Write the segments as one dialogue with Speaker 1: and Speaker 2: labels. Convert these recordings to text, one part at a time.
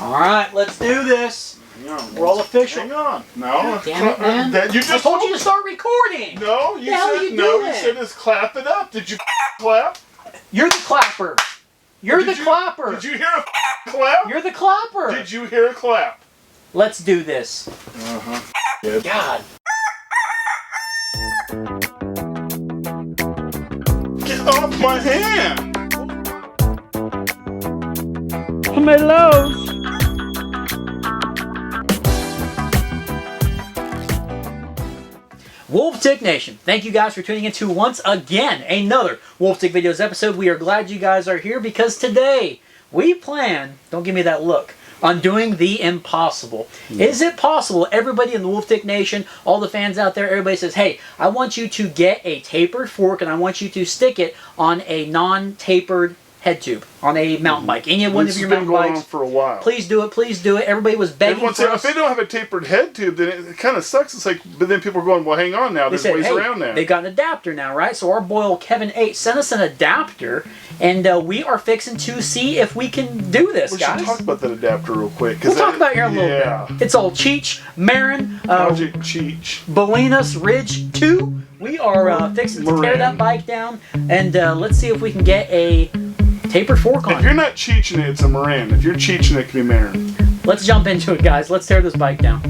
Speaker 1: Alright, let's do this. We're all official.
Speaker 2: Hang on. No.
Speaker 1: Damn it, man.
Speaker 2: You just
Speaker 1: I told you to start recording.
Speaker 2: No, you
Speaker 1: said
Speaker 2: you said just clap it up. Did you clap?
Speaker 1: You're the clapper. You're the clapper.
Speaker 2: Did you hear a clap?
Speaker 1: You're the clapper.
Speaker 2: Did you hear a clap?
Speaker 1: Let's do this.
Speaker 2: Yeah.
Speaker 1: God.
Speaker 2: Get off my hand.
Speaker 1: Tomatoes. Wolf Tick Nation, thank you guys for tuning into once again another Wolf Tick Videos episode. We are glad you guys are here because today we plan, don't give me that look, on doing the impossible. Is it possible? Everybody in the Wolf Tick Nation, all the fans out there, everybody says, hey, I want you to get a tapered fork and I want you to stick it on a non-tapered head tube on a mountain bike. Any one of your mountain bikes.
Speaker 2: For a while.
Speaker 1: Please do it. Please do it. Everybody was begging for us.
Speaker 2: If they don't have a tapered head tube, then it kind of sucks. It's like, but then people are going, well, hang on now. There's ways around that.
Speaker 1: They got an adapter now, right? So our boy old Kevin H sent us an adapter, and we are fixing to see if we can do this, guys.
Speaker 2: We should talk about that adapter real quick.
Speaker 1: We'll talk about it here in a little bit. It's old Cheech Marin Bolinas Ridge 2. We are fixing to tear that bike down, and let's see if we can get a tapered fork on it.
Speaker 2: If you're not cheeching it, it's a Marin. If you're cheeching it, it can be Marin.
Speaker 1: Let's jump into it, guys. Let's tear this bike down.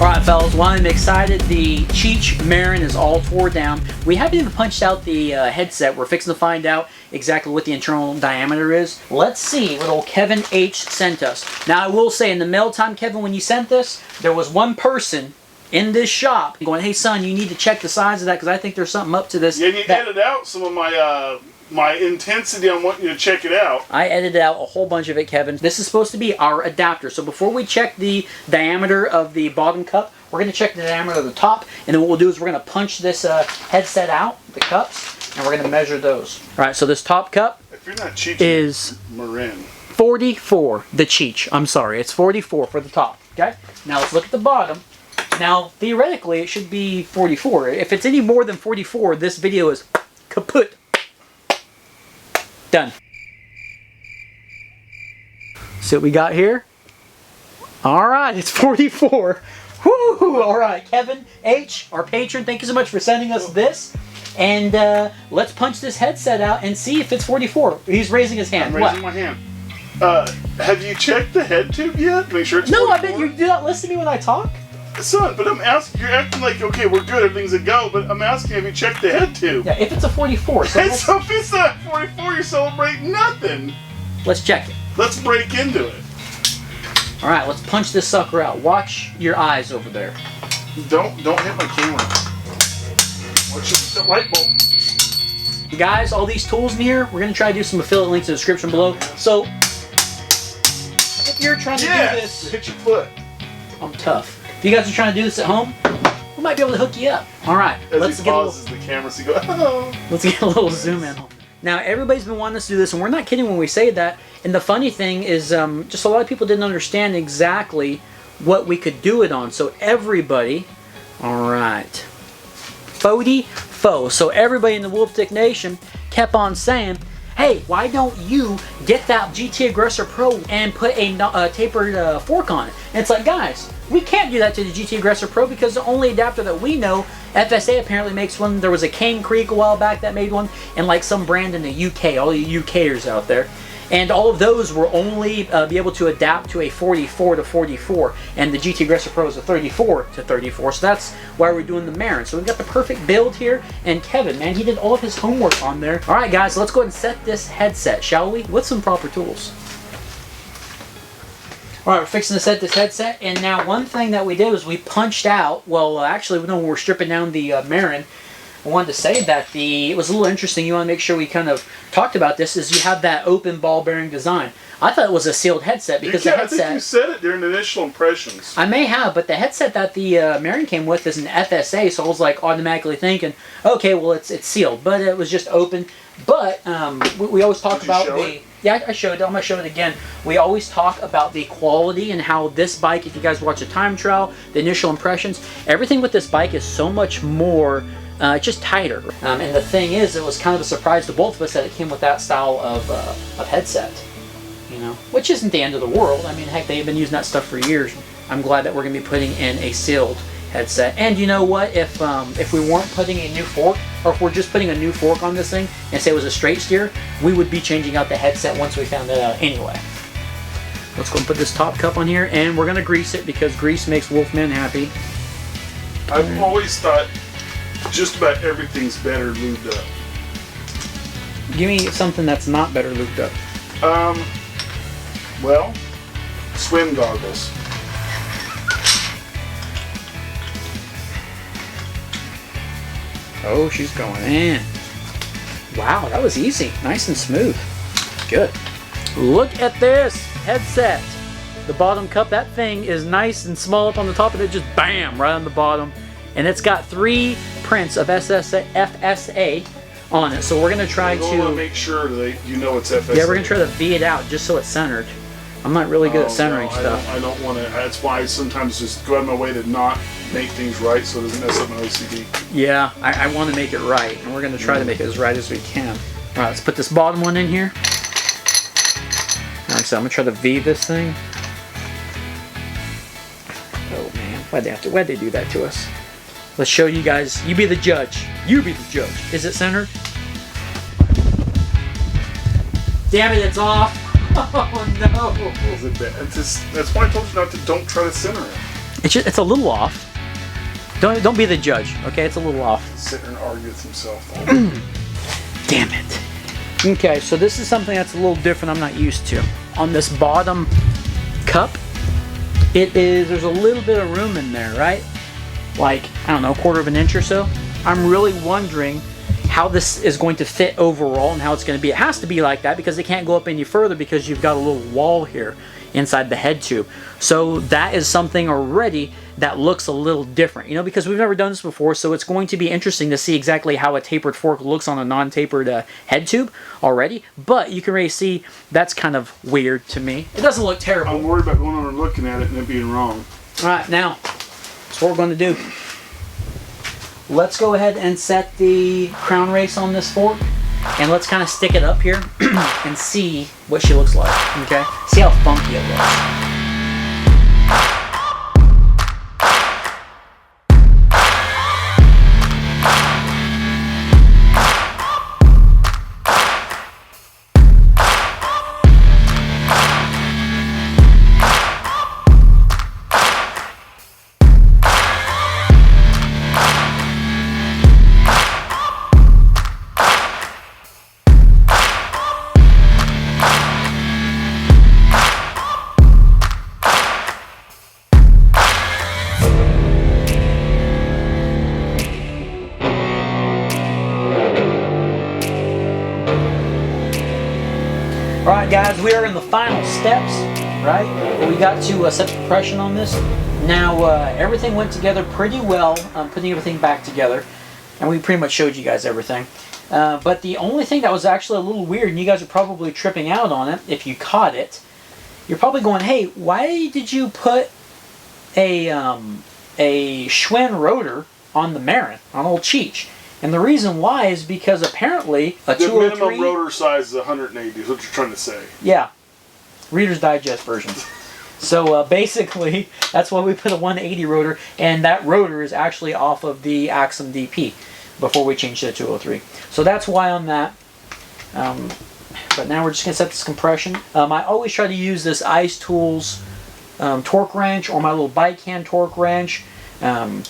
Speaker 1: Alright fellas, well I'm excited. The Cheech Marin is all tore down. We haven't even punched out the headset. We're fixing to find out exactly what the internal diameter is. Let's see what old Kevin H sent us. Now I will say, in the mail time, Kevin, when you sent this, there was one person in this shop going, hey son, you need to check the size of that because I think there's something up to this.
Speaker 2: Yeah, you edit out some of my intensity on wanting you to check it out.
Speaker 1: I edited out a whole bunch of it, Kevin. This is supposed to be our adapter. So before we check the diameter of the bottom cup, we're going to check the diameter of the top. And then what we'll do is we're going to punch this headset out, the cups, and we're going to measure those. All right, so this top cup is
Speaker 2: Marin
Speaker 1: 44, the Cheech. I'm sorry, it's 44 for the top. Okay, now let's look at the bottom. Now, theoretically, it should be 44. If it's any more than 44, this video is kaput. Done. See what we got here? Alright, it's 44. Woo! Alright, Kevin H, our patron, thank you so much for sending us this. And let's punch this headset out and see if it's 44. He's raising his hand.
Speaker 2: I'm raising my hand. Have you checked the head tube yet? Make sure it's 44?
Speaker 1: No, I bet you do not listen to me when I talk.
Speaker 2: Son, but I'm asking, you're acting like, okay, we're good, everything's a go, but I'm asking if you checked the head tube.
Speaker 1: Yeah, if it's a 44. So
Speaker 2: if it's not 44, you're celebrating nothing.
Speaker 1: Let's check it.
Speaker 2: Let's break into it.
Speaker 1: Alright, let's punch this sucker out. Watch your eyes over there.
Speaker 2: Don't hit my camera. Watch the light bulb.
Speaker 1: Guys, all these tools in here, we're going to try to do some affiliate links in the description below. So, if you're trying to do this...
Speaker 2: hit your foot.
Speaker 1: I'm tough. If you guys are trying to do this at home, we might be able to hook you up. Alright, let's get
Speaker 2: the camera so you go, oh.
Speaker 1: Let's get a little zoom in. Now, everybody's been wanting us to do this, and we're not kidding when we say that. And the funny thing is, just a lot of people didn't understand exactly what we could do it on. So everybody, alright, F.O. So everybody in the Wolf Tick Nation kept on saying, hey, why don't you get that GT Aggressor Pro and put a tapered fork on it? And it's like, guys, we can't do that to the GT Aggressor Pro because the only adapter that we know, F.S.A. apparently makes one. There was a Cane Creek a while back that made one, and like some brand in the UK, all you UKers out there. And all of those will only be able to adapt to a 44 to 44, and the GT Aggressor Pro is a 34 to 34, so that's why we're doing the Marin. So we've got the perfect build here, and Kevin, man, he did all of his homework on there. Alright guys, let's go ahead and set this headset, shall we? With some proper tools. Alright, we're fixing to set this headset, and now one thing that we did was we punched out, well actually no, when we're stripping down the Marin, I wanted to say that it was a little interesting. You want to make sure we kind of talked about this. Is you have that open ball bearing design. I thought it was a sealed headset because the headset.
Speaker 2: I think you said it during the initial impressions.
Speaker 1: I may have, but the headset that the Marin came with is an F.S.A. So I was like automatically thinking, okay, well it's sealed, but it was just open. But we always talk about the. Yeah, I showed it. I'm going to show it again. We always talk about the quality and how this bike, if you guys watch the time trial, the initial impressions, everything with this bike is so much more, just tighter. And the thing is, it was kind of a surprise to both of us that it came with that style of headset, you know, which isn't the end of the world. I mean, heck, they've been using that stuff for years. I'm glad that we're going to be putting in a sealed headset. And you know what? If we weren't putting a new fork, or if we're just putting a new fork on this thing and say it was a straight steer, we would be changing out the headset once we found that out anyway. Let's go and put this top cup on here, and we're going to grease it because grease makes Wolfman happy.
Speaker 2: I've always thought just about everything's better lubed up.
Speaker 1: Give me something that's not better lubed up.
Speaker 2: Well, swim goggles.
Speaker 1: Oh, she's going in. Wow, that was easy. Nice and smooth. Good. Look at this headset. The bottom cup, that thing is nice and small up on the top of it. Just bam, right on the bottom. And it's got 3 prints of F.S.A. on it. So we're going to try to
Speaker 2: make sure that you know it's F.S.A.
Speaker 1: Yeah, we're going to try to V it out just so it's centered. I'm not really good at centering stuff.
Speaker 2: I don't want to. That's why I sometimes just go out of my way to not make things right so it doesn't mess up my OCD.
Speaker 1: Yeah, I want to make it right, and we're going to try to make it as right as we can. All right, let's put this bottom one in here. All right, so I'm going to try to V this thing. Oh man, why'd they do that to us? Let's show you guys. You be the judge. You be the judge. Is it centered? Damn it, it's off. Oh no!
Speaker 2: That's why I told you don't try to center it.
Speaker 1: It's a little off. Don't be the judge, okay? It's a little off.
Speaker 2: Sit there and argue with himself.
Speaker 1: Damn it. Okay, so this is something that's a little different. I'm not used to. On this bottom cup, there's a little bit of room in there, right? Like, I don't know, 1/4 of an inch or so. I'm really wondering how this is going to fit overall and how it's going to be. It has to be like that because it can't go up any further because you've got a little wall here inside the head tube. So that is something already that looks a little different, you know, because we've never done this before. So it's going to be interesting to see exactly how a tapered fork looks on a non-tapered head tube already. But you can already see that's kind of weird to me. It doesn't look terrible.
Speaker 2: I'm worried about going on and looking at it and it being wrong.
Speaker 1: All right, now that's what we're going to do. Let's go ahead and set the crown race on this fork, and let's kind of stick it up here and see what she looks like, okay? See how funky it looks. Alright guys, we are in the final steps, right? We got to set the compression on this. Now, everything went together pretty well, putting everything back together. And we pretty much showed you guys everything. But the only thing that was actually a little weird, and you guys are probably tripping out on it if you caught it, you're probably going, hey, why did you put a Schwinn rotor on the Marin, on old Cheech? And the reason why is because apparently a 203...
Speaker 2: The minimum rotor size is 180, is what you're trying to say.
Speaker 1: Yeah. Reader's Digest version. So basically, that's why we put a 180 rotor, and that rotor is actually off of the Axum DP before we changed to the 203. So that's why on that. But now we're just going to set this compression. I always try to use this Ice Tools torque wrench or my little bike hand torque wrench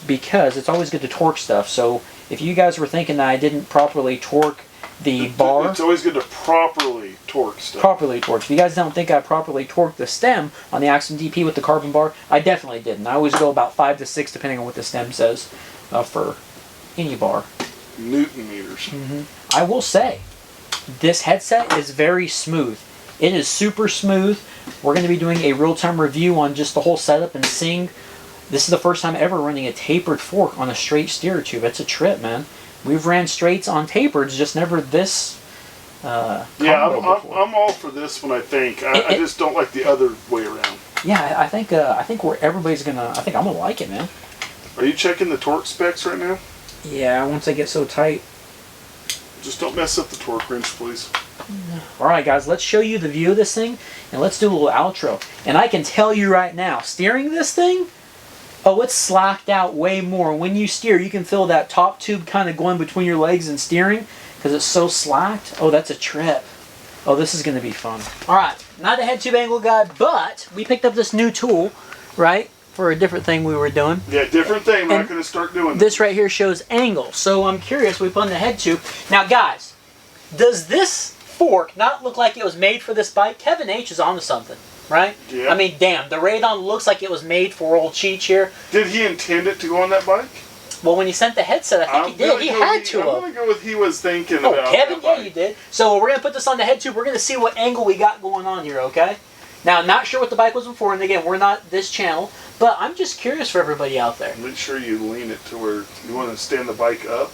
Speaker 1: because it's always good to torque stuff. So if you guys were thinking that I didn't properly torque the bar...
Speaker 2: It's always good to properly torque stuff.
Speaker 1: Properly torque. If you guys don't think I properly torqued the stem on the Axum DP with the carbon bar, I definitely didn't. I always go about 5 to 6 depending on what the stem says for any bar.
Speaker 2: Newton meters.
Speaker 1: Mm-hmm. I will say, this headset is very smooth. It is super smooth. We're going to be doing a real-time review on just the whole setup and seeing. This is the first time ever running a tapered fork on a straight steer tube. It's a trip, man. We've ran straights on tapered, just never this.
Speaker 2: Yeah, I'm all for this one. I think I just don't like the other way around.
Speaker 1: Yeah, I think everybody's gonna. I think I'm gonna like it, man.
Speaker 2: Are you checking the torque specs right now?
Speaker 1: Yeah, once they get so tight.
Speaker 2: Just don't mess up the torque wrench, please.
Speaker 1: Alright guys, let's show you the view of this thing, and let's do a little outro. And I can tell you right now, steering this thing, oh, it's slacked out way more. When you steer, you can feel that top tube kind of going between your legs and steering, because it's so slacked. Oh, that's a trip. Oh, this is going to be fun. Alright, not a head tube angle guy, but we picked up this new tool, right? For a different thing we were doing.
Speaker 2: Yeah, different thing. We're not going to start doing
Speaker 1: this right here shows angle. So I'm curious, we put on the head tube. Now guys, does this fork not look like it was made for this bike? Kevin H is onto something, right?
Speaker 2: Yeah.
Speaker 1: I mean, damn, the Raidon looks like it was made for old Cheech here.
Speaker 2: Did he intend it to go on that bike?
Speaker 1: Well, when he sent the headset, I think he did. He had to.
Speaker 2: I'm going to go with he was thinking
Speaker 1: oh,
Speaker 2: about
Speaker 1: Kevin,
Speaker 2: that
Speaker 1: yeah, you did. So we're going to put this on the head tube. We're going to see what angle we got going on here, okay? Now, not sure what the bike was before, and again, we're not this channel, but I'm just curious for everybody out there.
Speaker 2: Make sure you lean it to where you want to stand the bike up.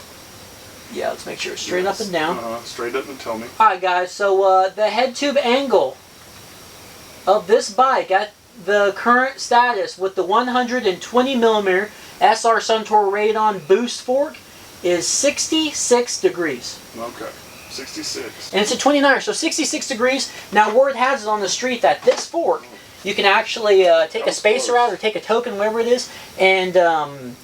Speaker 1: Yeah, let's make sure it's straight up and down.
Speaker 2: Straight up and tell me.
Speaker 1: Alright guys, so the head tube angle of this bike at the current status with the 120mm SR Suntour Raidon boost fork is 66 degrees.
Speaker 2: Okay, 66.
Speaker 1: And it's a 29er, so 66 degrees. Now word has it on the street that this fork, you can actually take a spacer out or take a token, whatever it is, and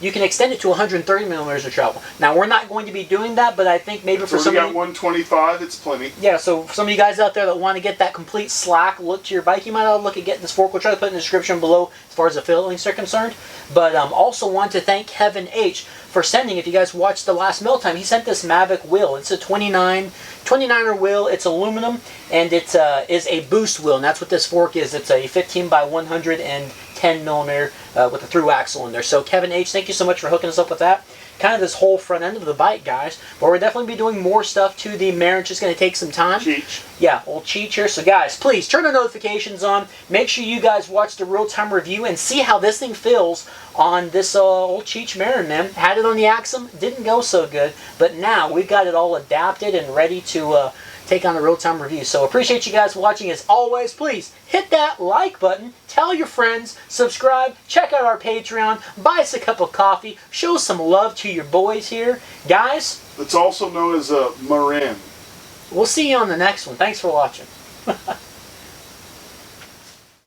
Speaker 1: you can extend it to 130mm of travel. Now, we're not going to be doing that, but I think maybe for some.
Speaker 2: You got 125, it's plenty.
Speaker 1: Yeah, so some of you guys out there that want to get that complete slack look to your bike, you might ought to look at getting this fork. We'll try to put it in the description below as far as affiliate links are concerned. But also want to thank Kevin H for sending, if you guys watched the last Mill Time, he sent this Mavic wheel. It's a 29er wheel. It's aluminum, and it is a boost wheel, and that's what this fork is. It's a 15 by 110mm with a through axle in there. So Kevin H, thank you so much for hooking us up with that. Kind of this whole front end of the bike, guys. But we're definitely be doing more stuff to the Marin. It's just going to take some time.
Speaker 2: Cheech.
Speaker 1: Yeah, old Cheech here. So guys, please turn the notifications on. Make sure you guys watch the real-time review and see how this thing feels on this old Cheech Marin, man. Had it on the Axum, didn't go so good. But now we've got it all adapted and ready to take on the real-time review. So appreciate you guys watching. As always, please hit that like button, tell your friends, subscribe, check out our Patreon, buy us a cup of coffee, show some love to your boys here. Guys,
Speaker 2: it's also known as a Marin.
Speaker 1: We'll see you on the next one. Thanks for watching.